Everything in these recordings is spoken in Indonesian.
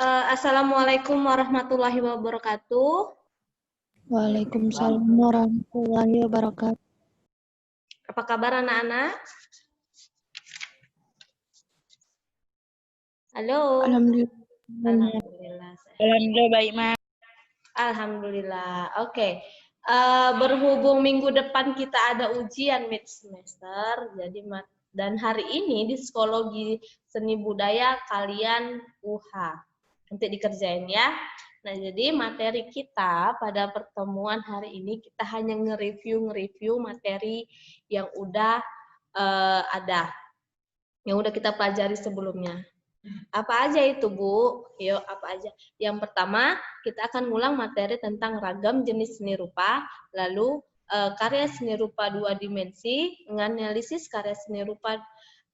Assalamualaikum warahmatullahi wabarakatuh. Waalaikumsalam warahmatullahi wabarakatuh. Apa kabar anak-anak? Halo. Alhamdulillah. Alhamdulillah. Alhamdulillah baik, Ma. Alhamdulillah. Oke. Berhubung minggu depan kita ada ujian mid semester, jadi dan hari ini di psikologi seni budaya kalian UH. Nanti dikerjain ya. Nah, jadi materi kita pada pertemuan hari ini kita hanya nge-review materi yang udah ada, yang udah kita pelajari sebelumnya. Apa aja itu, Bu? Yuk, apa aja? Yang pertama, kita akan ngulang materi tentang ragam jenis seni rupa, lalu karya seni rupa 2 dimensi, menganalisis karya seni rupa,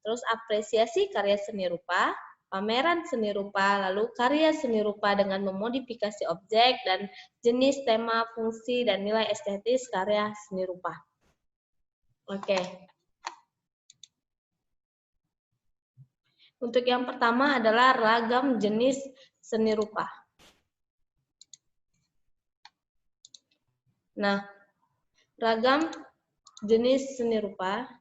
terus apresiasi karya seni rupa, pameran seni rupa, lalu karya seni rupa dengan memodifikasi objek, dan jenis, tema, fungsi, dan nilai estetis karya seni rupa. Oke. Untuk yang pertama adalah ragam jenis seni rupa. Nah, ragam jenis seni rupa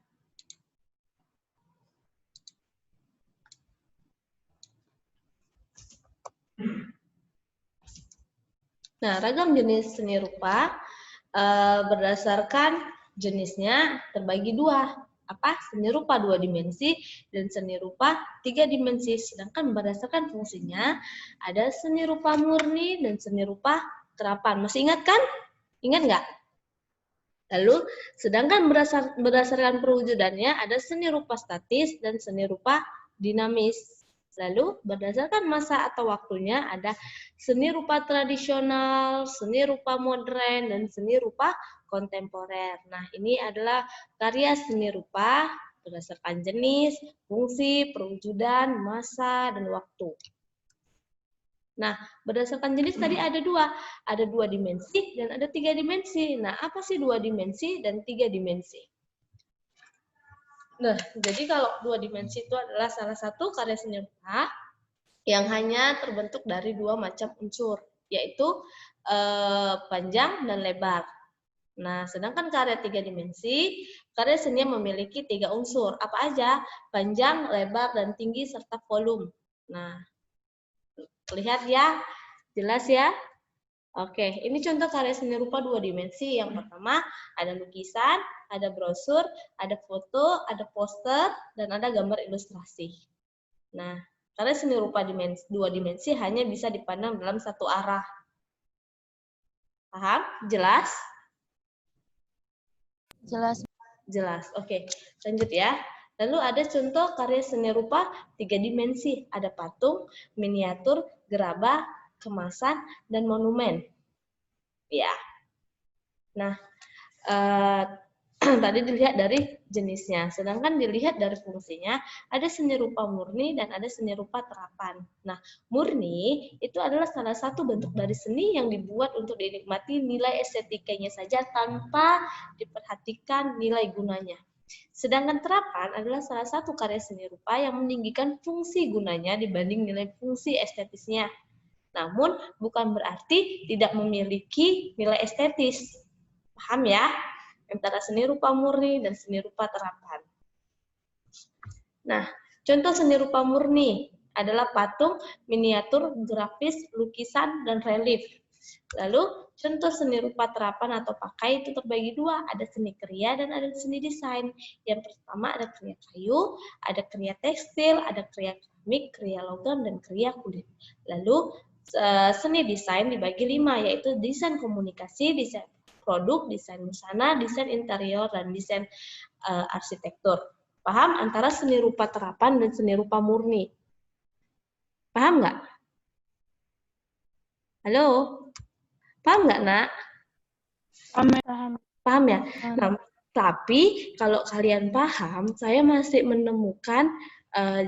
berdasarkan jenisnya terbagi dua. Apa? Seni rupa 2 dimensi dan seni rupa 3 dimensi. Sedangkan berdasarkan fungsinya ada seni rupa murni dan seni rupa terapan. Masih ingat kan? Ingat nggak? Lalu, sedangkan berdasarkan perwujudannya ada seni rupa statis dan seni rupa dinamis. Lalu, berdasarkan masa atau waktunya ada seni rupa tradisional, seni rupa modern, dan seni rupa kontemporer. Nah, ini adalah karya seni rupa berdasarkan jenis, fungsi, perwujudan, masa, dan waktu. Nah, berdasarkan jenis tadi ada dua dimensi dan ada 3 dimensi. Nah, apa sih 2 dimensi dan 3 dimensi? Nah, jadi kalau 2 dimensi itu adalah salah satu karya seni rupa yang hanya terbentuk dari 2 macam unsur, yaitu panjang dan lebar. Nah, sedangkan karya 3 dimensi, karya seni yang memiliki 3 unsur. Apa aja? Panjang, lebar, dan tinggi, serta volume. Nah, lihat ya, jelas ya? Oke, ini contoh karya seni rupa 2 dimensi. Yang pertama, ada lukisan, ada brosur, ada foto, ada poster, dan ada gambar ilustrasi. Nah, karya seni rupa 2 dimensi hanya bisa dipandang dalam satu arah. Paham? Jelas? Jelas. Jelas. Oke, lanjut ya. Lalu ada contoh karya seni rupa 3 dimensi. Ada patung, miniatur, gerabah, kemasan, dan monumen. Ya. Nah, tadi dilihat dari jenisnya. Sedangkan dilihat dari fungsinya, ada seni rupa murni dan ada seni rupa terapan. Nah, murni itu adalah salah satu bentuk dari seni yang dibuat untuk dinikmati nilai estetikanya saja tanpa diperhatikan nilai gunanya. Sedangkan terapan adalah salah satu karya seni rupa yang meninggikan fungsi gunanya dibanding nilai fungsi estetisnya. Namun, bukan berarti tidak memiliki nilai estetis. Paham ya? Antara seni rupa murni dan seni rupa terapan. Nah, contoh seni rupa murni adalah patung, miniatur, grafis, lukisan, dan relief. Lalu, contoh seni rupa terapan atau pakai itu terbagi dua, ada seni kriya dan ada seni desain. Yang pertama ada kriya kayu, ada kriya tekstil, ada kriya keramik, kriya logam, dan kriya kulit. Lalu, seni desain dibagi 5, yaitu desain komunikasi, desain produk, desain busana, desain interior, dan desain arsitektur. Paham antara seni rupa terapan dan seni rupa murni? Paham nggak? Halo? Paham nggak, Nak? Paham. Paham ya? Nah, tapi kalau kalian paham, saya masih menemukan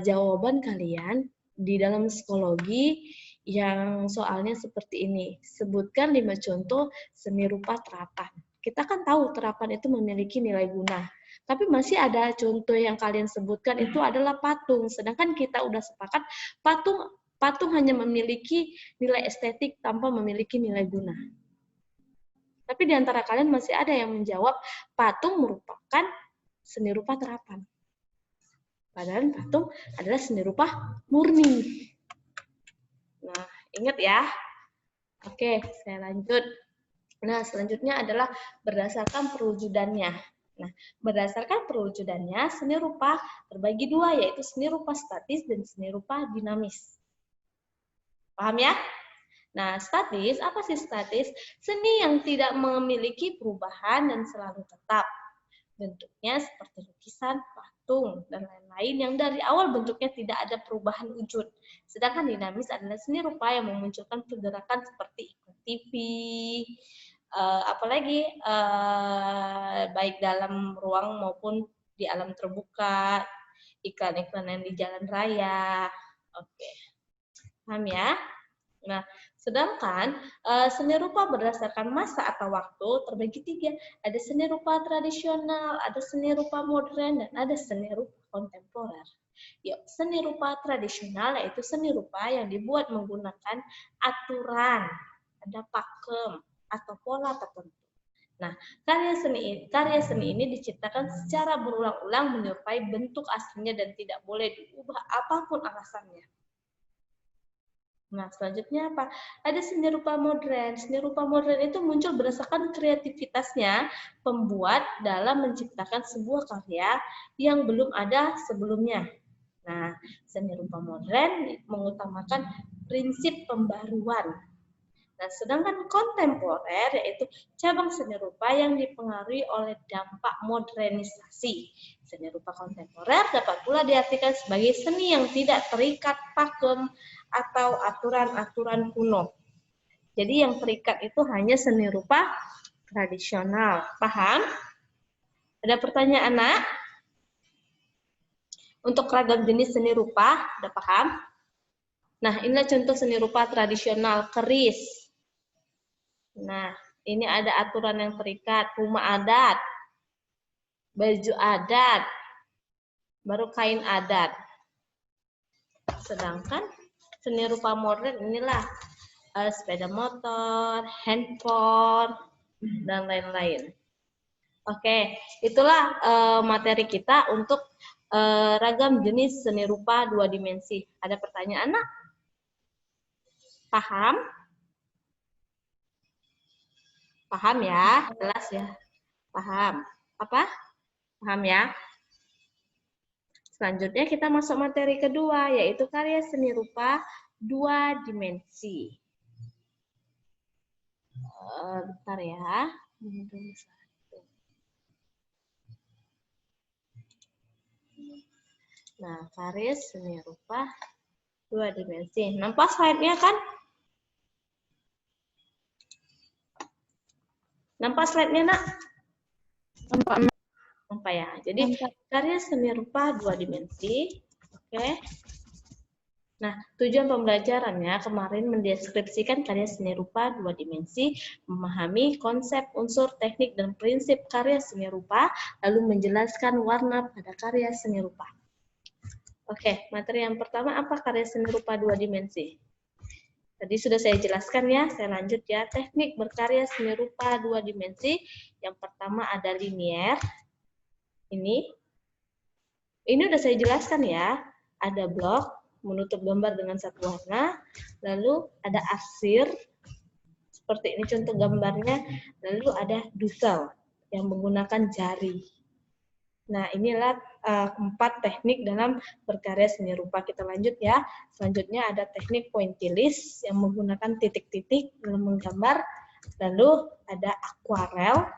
jawaban kalian di dalam psikologi yang soalnya seperti ini. Sebutkan 5 contoh seni rupa terapan. Kita kan tahu terapan itu memiliki nilai guna. Tapi masih ada contoh yang kalian sebutkan itu adalah patung. Sedangkan kita udah sepakat patung patung hanya memiliki nilai estetik tanpa memiliki nilai guna. Tapi di antara kalian masih ada yang menjawab patung merupakan seni rupa terapan. Padahal patung adalah seni rupa murni. Nah, ingat ya. Oke, saya lanjut. Nah, selanjutnya adalah berdasarkan perwujudannya. Nah, berdasarkan perwujudannya, seni rupa terbagi dua, yaitu seni rupa statis dan seni rupa dinamis. Paham ya? Nah, statis, apa sih statis? Seni yang tidak memiliki perubahan dan selalu tetap. Bentuknya seperti lukisan, patung, dan lain-lain yang dari awal bentuknya tidak ada perubahan wujud. Sedangkan dinamis adalah seni rupa yang memunculkan pergerakan seperti iklan TV, apalagi baik dalam ruang maupun di alam terbuka, iklan-iklan yang di jalan raya. Oke, paham ya? Nah, sedangkan seni rupa berdasarkan masa atau waktu terbagi tiga. Ada seni rupa tradisional, ada seni rupa modern, dan ada seni rupa kontemporer. Yuk, seni rupa tradisional yaitu seni rupa yang dibuat menggunakan aturan, ada pakem atau pola tertentu. Nah, karya seni ini diciptakan secara berulang-ulang menyerupai bentuk aslinya dan tidak boleh diubah apapun alasannya. Nah, selanjutnya apa? Ada seni rupa modern. Seni rupa modern itu muncul berdasarkan kreativitasnya pembuat dalam menciptakan sebuah karya yang belum ada sebelumnya. Nah, seni rupa modern mengutamakan prinsip pembaruan. Nah, sedangkan kontemporer yaitu cabang seni rupa yang dipengaruhi oleh dampak modernisasi. Seni rupa kontemporer dapat pula diartikan sebagai seni yang tidak terikat pakem atau aturan-aturan kuno. Jadi yang terikat itu hanya seni rupa tradisional. Paham? Ada pertanyaan, Nak? Untuk ragam jenis seni rupa, udah paham? Nah, inilah contoh seni rupa tradisional, keris. Nah, ini ada aturan yang terikat, rumah adat, baju adat, baru kain adat. Sedangkan seni rupa modern inilah sepeda motor, handphone, dan lain-lain. Oke, itulah materi kita untuk ragam jenis seni rupa dua dimensi. Ada pertanyaan, Nak? Paham? Paham ya? Jelas ya? Paham. Apa? Paham ya? Selanjutnya kita masuk materi kedua, yaitu karya seni rupa dua dimensi. Bentar ya. Nah, karya seni rupa dua dimensi. Nampak slide-nya kan? Nampak slide-nya, Nak? Nampak ya. Jadi karya seni rupa dua dimensi. Oke. Nah, tujuan pembelajarannya kemarin mendeskripsikan karya seni rupa dua dimensi, memahami konsep, unsur, teknik, dan prinsip karya seni rupa, lalu menjelaskan warna pada karya seni rupa. Oke, materi yang pertama apa karya seni rupa dua dimensi? Tadi sudah saya jelaskan ya, saya lanjut ya. Teknik berkarya seni rupa dua dimensi. Yang pertama ada linier. Ini udah saya jelaskan ya. Ada blok, menutup gambar dengan satu warna. Lalu ada arsir, seperti ini contoh gambarnya. Lalu ada dusel, yang menggunakan jari. Nah, inilah keempat teknik dalam berkarya seni rupa. Kita lanjut ya. Selanjutnya ada teknik pointillis yang menggunakan titik-titik dalam menggambar. Lalu ada akuarel.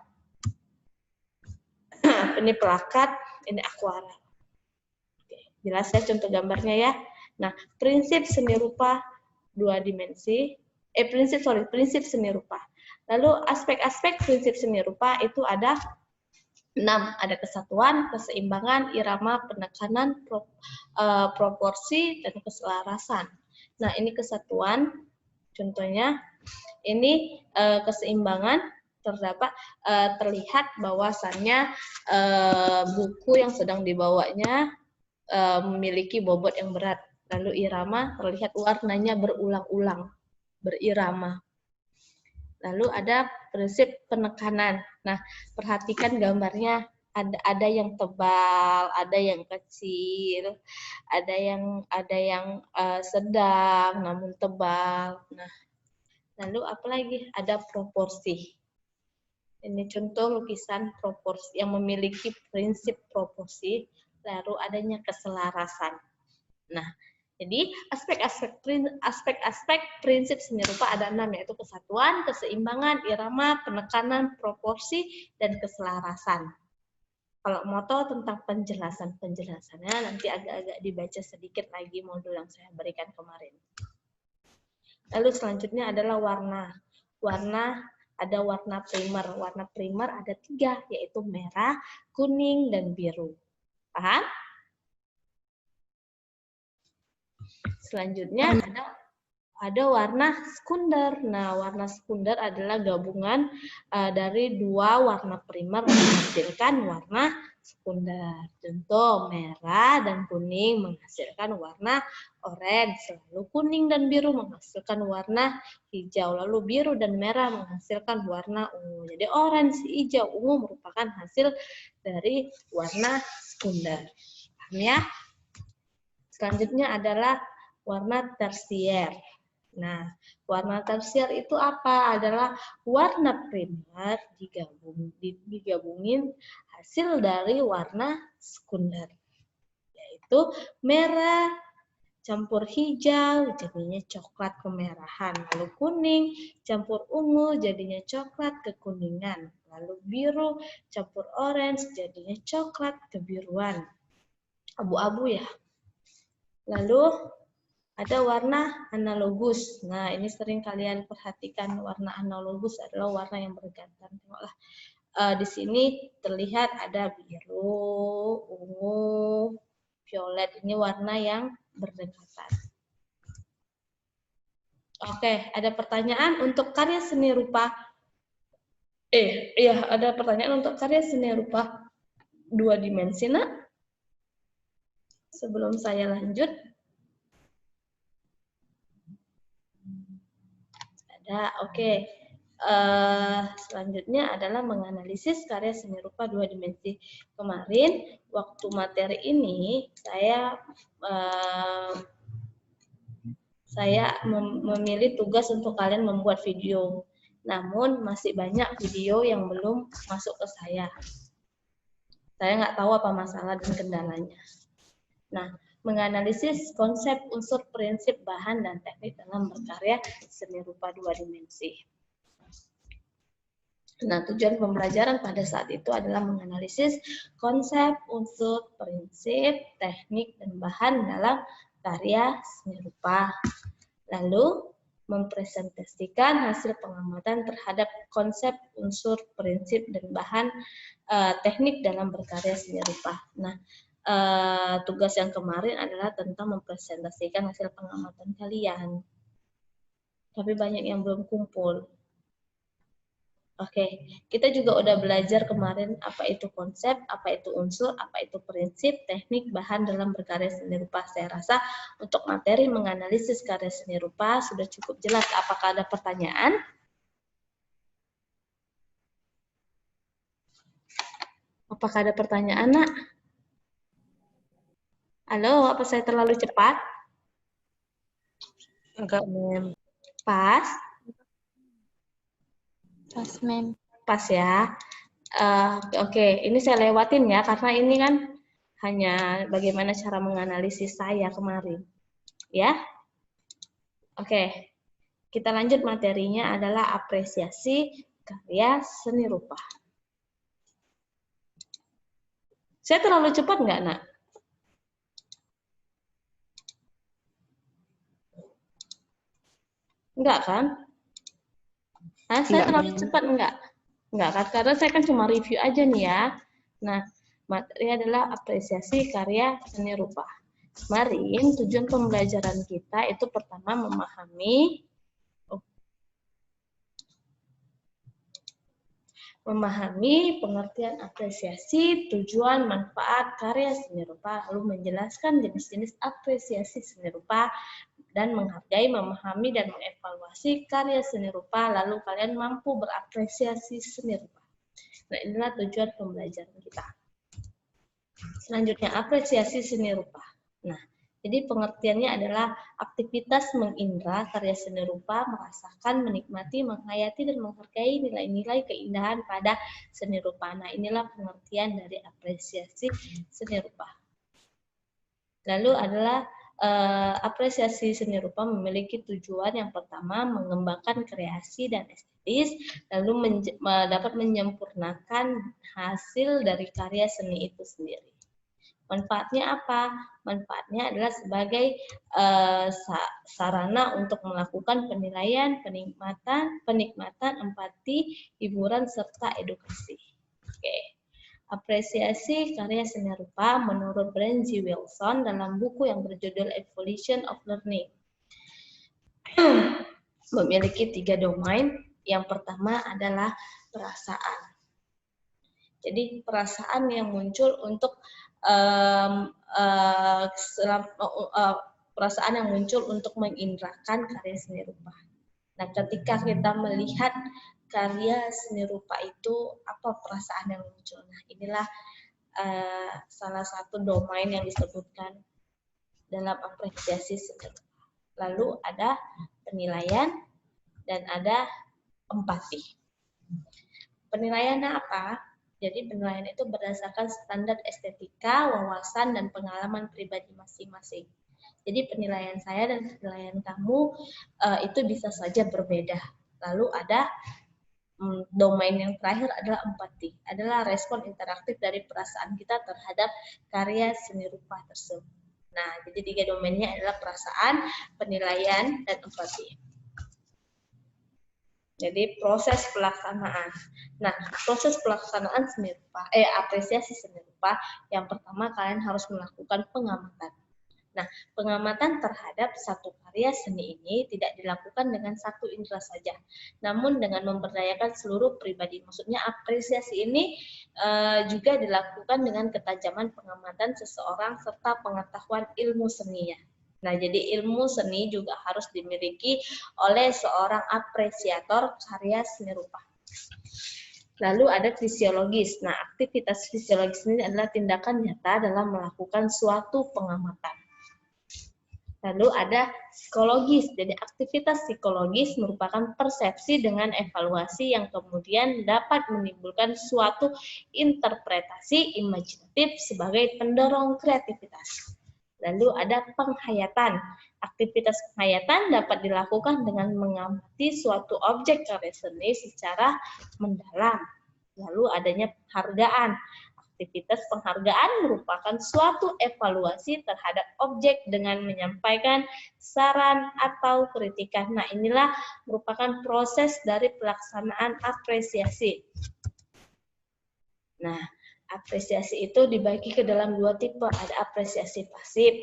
Ini pelakat, ini akuarel. Jelas ya contoh gambarnya ya. Nah, prinsip seni rupa dua dimensi. Prinsip seni rupa. Lalu aspek-aspek prinsip seni rupa itu ada 6. Ada kesatuan, keseimbangan, irama, penekanan, proporsi, dan keselarasan. Nah, ini kesatuan, contohnya, ini keseimbangan, terlihat bahwasannya buku yang sedang dibawanya memiliki bobot yang berat. Lalu irama terlihat warnanya berulang-ulang, berirama. Lalu ada prinsip penekanan. Nah, perhatikan gambarnya, ada yang tebal, ada yang kecil, ada yang sedang namun tebal. Nah, lalu apa lagi? Ada proporsi. Ini contoh lukisan proporsi yang memiliki prinsip proporsi, lalu adanya keselarasan. Nah, jadi aspek-aspek prinsip seni rupa ada 6, yaitu kesatuan, keseimbangan, irama, penekanan, proporsi, dan keselarasan. Kalau mau tahu tentang penjelasannya nanti agak-agak dibaca sedikit lagi modul yang saya berikan kemarin. Lalu selanjutnya adalah warna. Ada warna primer. Warna primer ada 3, yaitu merah, kuning, dan biru. Paham? Selanjutnya ada warna sekunder. Nah, warna sekunder adalah gabungan dari 2 warna primer menghasilkan warna sekunder. Contoh, merah dan kuning menghasilkan warna orange, lalu kuning dan biru menghasilkan warna hijau, lalu biru dan merah menghasilkan warna ungu. Jadi orange, hijau, ungu merupakan hasil dari warna sekunder. Paham ya? Selanjutnya adalah warna tersier. Nah, warna tersier itu apa? Adalah warna primer digabungin hasil dari warna sekunder, yaitu merah campur hijau jadinya coklat kemerahan, lalu kuning campur ungu jadinya coklat kekuningan, lalu biru campur orange jadinya coklat kebiruan, abu-abu ya. Lalu ada warna analogus. Nah, ini sering kalian perhatikan, warna analogus adalah warna yang bergantian. Tengoklah. Di sini terlihat ada biru, ungu, violet. Ini warna yang berdekatan. Oke, ada pertanyaan untuk karya seni rupa. Ada pertanyaan untuk karya seni rupa 2 dimensi, nak? Sebelum saya lanjut. Oke. Selanjutnya adalah menganalisis karya seni rupa 2 dimensi. Kemarin waktu materi ini saya memilih tugas untuk kalian membuat video. Namun masih banyak video yang belum masuk ke saya. Saya nggak tahu apa masalah dan kendalanya. Nah, menganalisis konsep, unsur, prinsip, bahan, dan teknik dalam berkarya seni rupa 2 dimensi. Nah, tujuan pembelajaran pada saat itu adalah menganalisis konsep, unsur, prinsip, teknik, dan bahan dalam karya seni rupa. Lalu, mempresentasikan hasil pengamatan terhadap konsep, unsur, prinsip, dan bahan teknik dalam berkarya seni rupa. Nah, tugas yang kemarin adalah tentang mempresentasikan hasil pengamatan kalian. Tapi banyak yang belum kumpul. Oke, kita juga udah belajar kemarin apa itu konsep, apa itu unsur, apa itu prinsip, teknik, bahan dalam berkarya seni rupa. Saya rasa untuk materi menganalisis karya seni rupa sudah cukup jelas. Apakah ada pertanyaan? Apakah ada pertanyaan, nak? Halo, apa saya terlalu cepat? Enggak, Mem. Pas? Pas, Mem. Pas ya. Oke, ini saya lewatin ya, karena ini kan hanya bagaimana cara menganalisis saya kemarin. Ya. Oke, kita lanjut materinya adalah apresiasi karya seni rupa. Saya terlalu cepat nggak, nak? Enggak kan? Nah, saya terlalu cepat enggak? Enggak kan? Karena saya kan cuma review aja nih ya. Nah, materi adalah apresiasi karya seni rupa. Kemarin tujuan pembelajaran kita itu pertama memahami Memahami pengertian apresiasi, tujuan, manfaat, karya seni rupa, lalu menjelaskan jenis-jenis apresiasi seni rupa, dan menghargai, memahami, dan mengevaluasi karya seni rupa, lalu kalian mampu berapresiasi seni rupa. Nah, inilah tujuan pembelajaran kita. Selanjutnya, apresiasi seni rupa. Nah, jadi pengertiannya adalah aktivitas mengindra karya seni rupa, merasakan, menikmati, menghayati, dan menghargai nilai-nilai keindahan pada seni rupa. Nah, inilah pengertian dari apresiasi seni rupa. Lalu adalah apresiasi seni rupa memiliki tujuan yang pertama mengembangkan kreasi dan estetis, lalu dapat menyempurnakan hasil dari karya seni itu sendiri. Manfaatnya apa? Manfaatnya adalah sebagai sarana untuk melakukan penilaian, penikmatan, empati, hiburan, serta edukasi. Oke. Apresiasi karya seni rupa menurut Brian G. Wilson dalam buku yang berjudul Evolution of Learning. Memiliki 3 domain. Yang pertama adalah perasaan. Jadi perasaan yang muncul untuk perasaan yang muncul untuk mengindrakan karya seni rupa. Nah, ketika kita melihat karya seni rupa itu, apa perasaan yang muncul? Nah, inilah salah satu domain yang disebutkan dalam apresiasi seni rupa. Lalu ada penilaian dan ada empati. Penilaiannya apa? Jadi penilaian itu berdasarkan standar estetika, wawasan, dan pengalaman pribadi masing-masing. Jadi penilaian saya dan penilaian kamu itu bisa saja berbeda. Lalu ada domain yang terakhir adalah empati, adalah respon interaktif dari perasaan kita terhadap karya seni rupa tersebut. Nah, jadi 3 domainnya adalah perasaan, penilaian, dan empati. Jadi proses pelaksanaan. Nah, proses pelaksanaan seni rupa, apresiasi seni rupa, yang pertama kalian harus melakukan pengamatan. Nah, pengamatan terhadap satu karya seni ini tidak dilakukan dengan satu indera saja, namun dengan memberdayakan seluruh pribadi. Maksudnya apresiasi ini juga dilakukan dengan ketajaman pengamatan seseorang serta pengetahuan ilmu seninya. Nah, jadi ilmu seni juga harus dimiliki oleh seorang apresiator karya seni rupa. Lalu ada fisiologis. Nah, aktivitas fisiologis ini adalah tindakan nyata dalam melakukan suatu pengamatan. Lalu ada psikologis. Jadi aktivitas psikologis merupakan persepsi dengan evaluasi yang kemudian dapat menimbulkan suatu interpretasi imajinatif sebagai pendorong kreativitas. Lalu ada penghayatan. Aktivitas penghayatan dapat dilakukan dengan mengamati suatu objek karya seni secara mendalam. Lalu adanya penghargaan. Aktivitas penghargaan merupakan suatu evaluasi terhadap objek dengan menyampaikan saran atau kritikan. Nah, inilah merupakan proses dari pelaksanaan apresiasi. Nah, apresiasi itu dibagi ke dalam 2 tipe. Ada apresiasi pasif.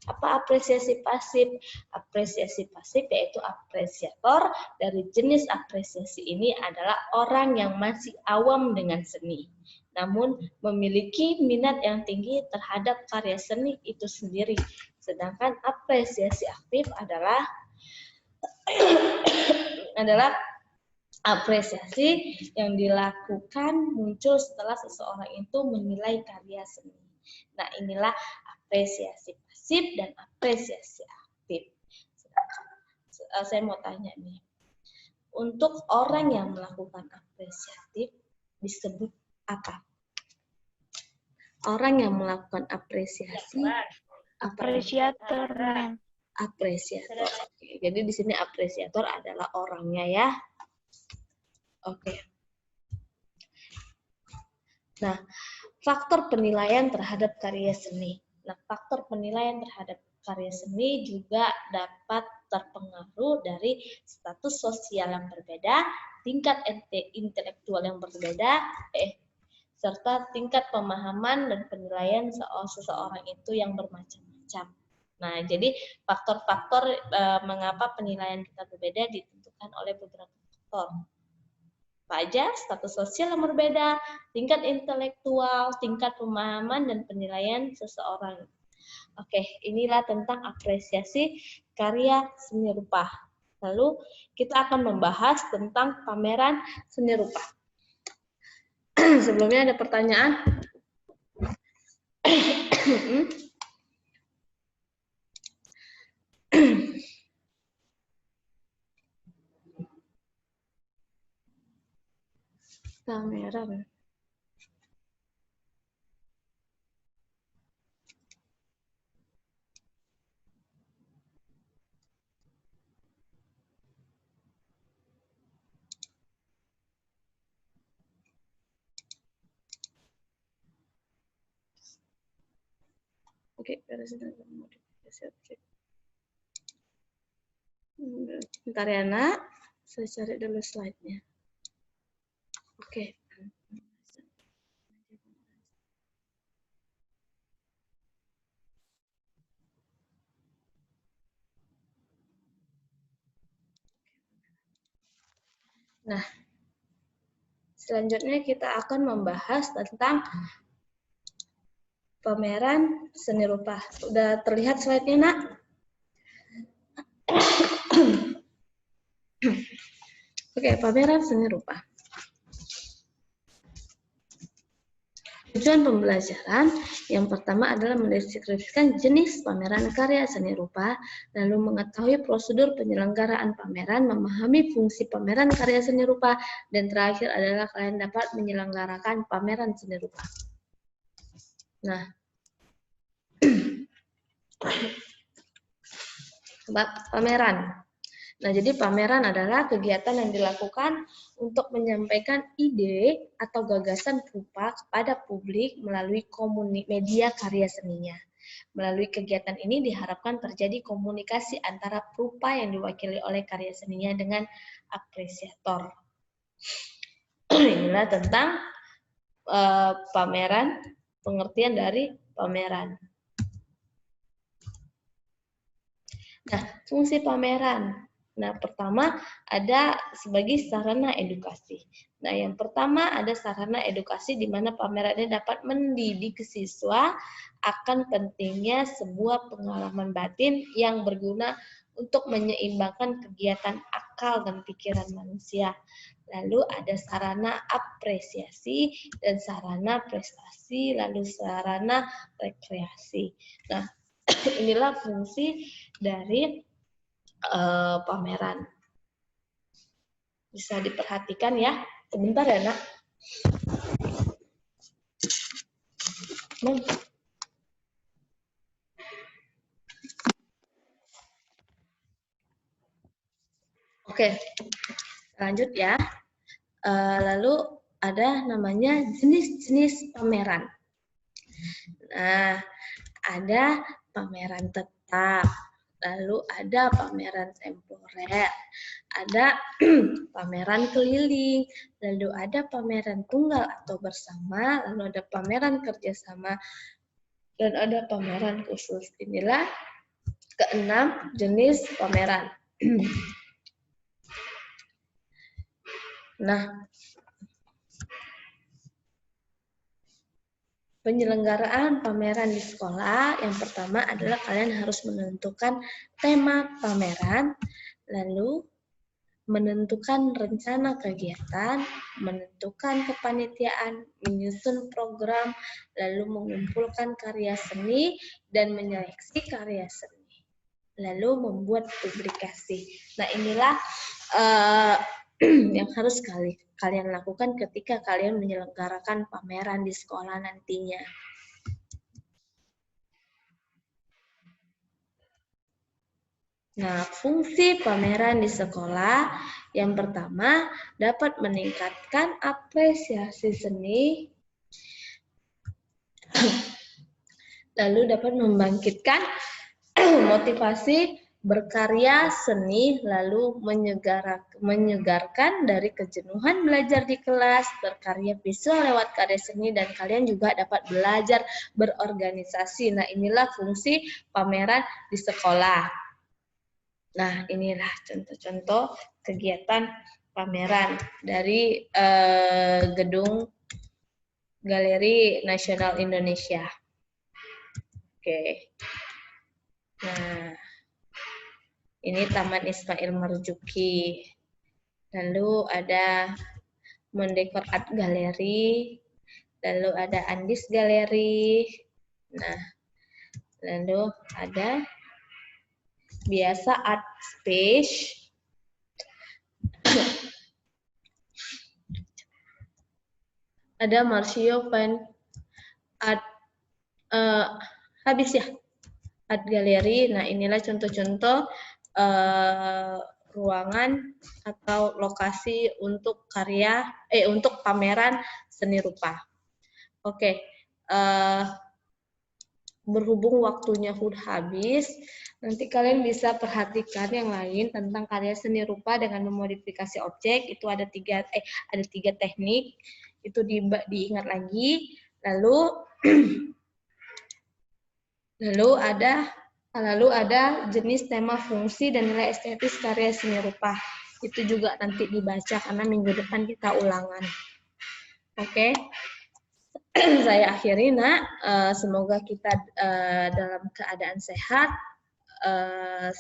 Apa apresiasi pasif? Apresiasi pasif yaitu apresiator dari jenis apresiasi ini adalah orang yang masih awam dengan seni, namun memiliki minat yang tinggi terhadap karya seni itu sendiri. Sedangkan apresiasi aktif adalah apresiasi yang dilakukan muncul setelah seseorang itu menilai karya seni. Nah, inilah apresiasi pasif dan apresiasi aktif. Saya mau tanya nih, untuk orang yang melakukan apresiatif disebut apa? Orang yang melakukan apresiasi, Apresiator, Mem. Apresiator. Oke, jadi di sini apresiator adalah orangnya ya. Oke. Nah, faktor penilaian terhadap karya seni. Nah, faktor penilaian terhadap karya seni juga dapat terpengaruh dari status sosial yang berbeda, tingkat intelektual yang berbeda, serta tingkat pemahaman dan penilaian seseorang itu yang bermacam-macam. Nah, jadi faktor-faktor mengapa penilaian kita berbeda ditentukan oleh beberapa faktor. aja? Status sosial yang berbeda, tingkat intelektual, tingkat pemahaman, dan penilaian seseorang. Oke, inilah tentang apresiasi karya seni rupa. Lalu kita akan membahas tentang pameran seni rupa. Sebelumnya ada pertanyaan? Pameran. Oke, bentar ya, Nak. Saya cari dulu slide-nya. Oke. Nah, selanjutnya kita akan membahas tentang pameran seni rupa. Udah terlihat slide-nya, Nak? Oke, pameran seni rupa. Tujuan pembelajaran yang pertama adalah mendeskripsikan jenis pameran karya seni rupa, lalu mengetahui prosedur penyelenggaraan pameran, memahami fungsi pameran karya seni rupa, dan terakhir adalah kalian dapat menyelenggarakan pameran seni rupa. Nah, pameran. Nah, jadi pameran adalah kegiatan yang dilakukan untuk menyampaikan ide atau gagasan rupa kepada publik melalui media karya seninya. Melalui kegiatan ini diharapkan terjadi komunikasi antara rupa yang diwakili oleh karya seninya dengan apresiator. Inilah tentang pameran, pengertian dari pameran. Nah, fungsi pameran. Nah, pertama ada sebagai sarana edukasi. Nah, yang pertama ada sarana edukasi di mana pameran ini dapat mendidik siswa akan pentingnya sebuah pengalaman batin yang berguna untuk menyeimbangkan kegiatan akal dan pikiran manusia. Lalu ada sarana apresiasi dan sarana prestasi, lalu sarana rekreasi. Nah, inilah fungsi dari pameran. Bisa diperhatikan ya. Sebentar ya, Nak. Oke, lanjut ya. Lalu ada namanya jenis-jenis pameran. Nah, ada pameran tetap, lalu ada pameran temporer, ada pameran keliling, lalu ada pameran tunggal atau bersama, lalu ada pameran kerjasama, dan ada pameran khusus. Inilah keenam jenis pameran. Nah, penyelenggaraan pameran di sekolah, yang pertama adalah kalian harus menentukan tema pameran, lalu menentukan rencana kegiatan, menentukan kepanitiaan, menyusun program, lalu mengumpulkan karya seni, dan menyeleksi karya seni, lalu membuat publikasi. Nah, inilah yang harus kalian lakukan ketika kalian menyelenggarakan pameran di sekolah nantinya. Nah, fungsi pameran di sekolah yang pertama dapat meningkatkan apresiasi seni, lalu dapat membangkitkan motivasi berkarya seni, lalu menyegarkan dari kejenuhan belajar di kelas, berkarya visual lewat karya seni, dan kalian juga dapat belajar berorganisasi. Nah, inilah fungsi pameran di sekolah. Nah, inilah contoh-contoh kegiatan pameran dari gedung Galeri Nasional Indonesia. Oke. Nah, ini Taman Ismail Marzuki. Lalu ada Mondekor Art Gallery. Lalu ada Andis Gallery. Nah, lalu ada Biasa Art Space. Ada Marcio Fine Art habis ya, Art Gallery. Nah, inilah contoh-contoh ruangan atau lokasi untuk untuk pameran seni rupa. Oke, berhubung waktunya udah habis, nanti kalian bisa perhatikan yang lain tentang karya seni rupa dengan memodifikasi objek. Itu ada tiga teknik. Itu diingat lagi. Lalu ada jenis, tema, fungsi, dan nilai estetis karya seni rupa. Itu juga nanti dibaca karena minggu depan kita ulangan. Oke. Saya akhiri, Nak. Semoga kita dalam keadaan sehat,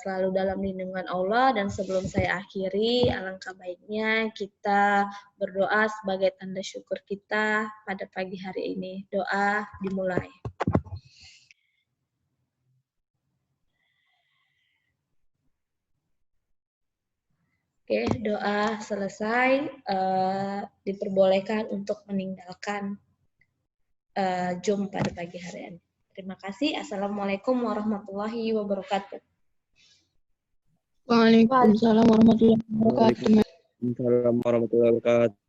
selalu dalam lindungan Allah. Dan sebelum saya akhiri, alangkah baiknya kita berdoa sebagai tanda syukur kita pada pagi hari ini. Doa dimulai. Oke, doa selesai. Diperbolehkan untuk meninggalkan Zoom pada pagi hari ini. Terima kasih. Assalamualaikum warahmatullahi wabarakatuh. Waalaikumsalam warahmatullahi wabarakatuh. Waalaikumsalam warahmatullahi wabarakatuh.